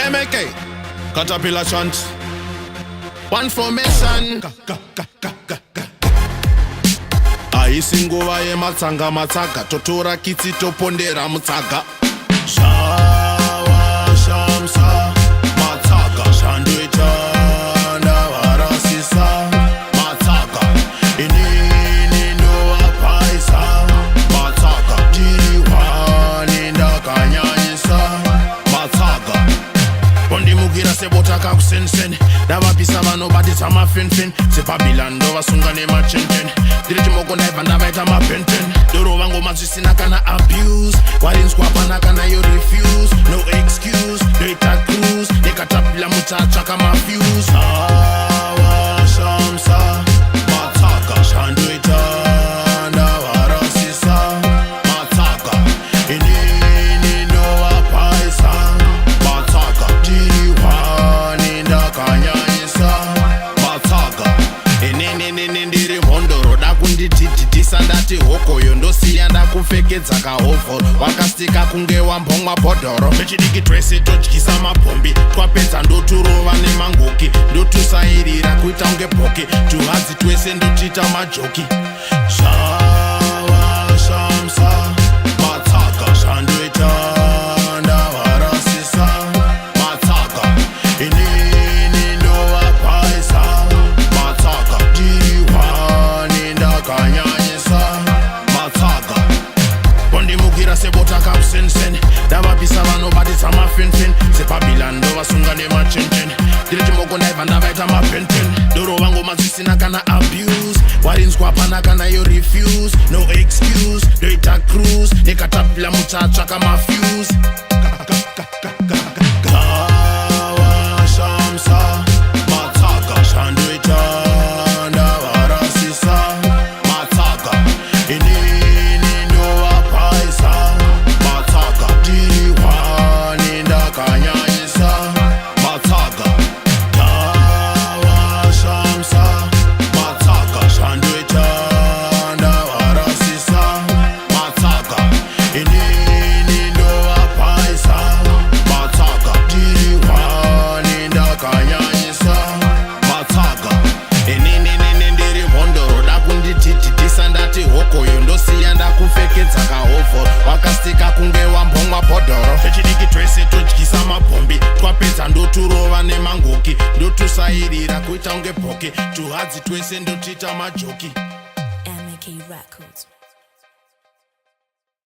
MK, Caterpillar chant. One formation. Aisinguva yematsanga matsaga, totora kitsi topondera mutsaga. Shawa shamsa matsaga, shanduita ndavarasisa matsaga. Inini ndovapaisa matsaga, tiriwani ndakanyanyisa matsaga. Pondimugira sebotaka kusensen, ndavapisa vanobatisa mafenfen. Sepabila ndovasunga nemachenchen, ndiri chimoko ndaibva ndavaita mapenten. Doro vangu mazvisina kana abuse, warinzwa pana kana yo refuse. No excuse, ndoita cruise, nekatapila mutatsvaka mafuse. Ava shamsa matsaga, shandoita ndavarasisa matsaga. Inini ndovapaisa matsaga, tiriwani ndakanyanyisa matsaga. Inini ndiri mhondoro dakundidhidhidhisa ndati hokoyo ndosiya ndakupfekedza kahovho. Wakastika kunge wambomwa bhodhoro. Vechidiki twese todyisa mabhombi, twapedza ndoturova nemangoki. Ndotusairira kuita unge bhoki, tuhadzi twese ndotiita majoki. Shava shamsa matsaga, shandoita ndavarasisa matsaga. Inini ndovapaisa matsaga, tiriwani ndakanyanyisa matsaga. Pondimukira sebotaka kusensen, ndavapisa vanobatisa mafenfen. Sepabila ndovasunga nemachenchen, ndiri chimoko ndaibva ndavaita mapenten. Doro vangu mazvisina kana abuse, warinzwa pana kana yo refuse. No excuse, ndoita cruise, nekatapila mutatsvaka mafuse. Ava shamsa matsaga, shandoita ndavarasisa matsaga. Inini ndovapaisa matsaga, tiriwani ndakanyanyisa matsaga. Ava shamsa matsaga, shandoita ndavarasisa matsaga. Inini ndovapaisa matsaga, tiriwani ndakanyanyisa matsaga. Inini ndiri mhondoro dakundidhidhidhisa ndati hokoyo ndosiya ndakupfekedza kahovho. Wakastika kunge wambomwa bhodhoro. Vechidiki twese todyisa mabhombi, twapedza ndoturova nemangoki. Ndotusairira kuita unge bhoki, tuhadzi twese ndotiita majoki. MK Records.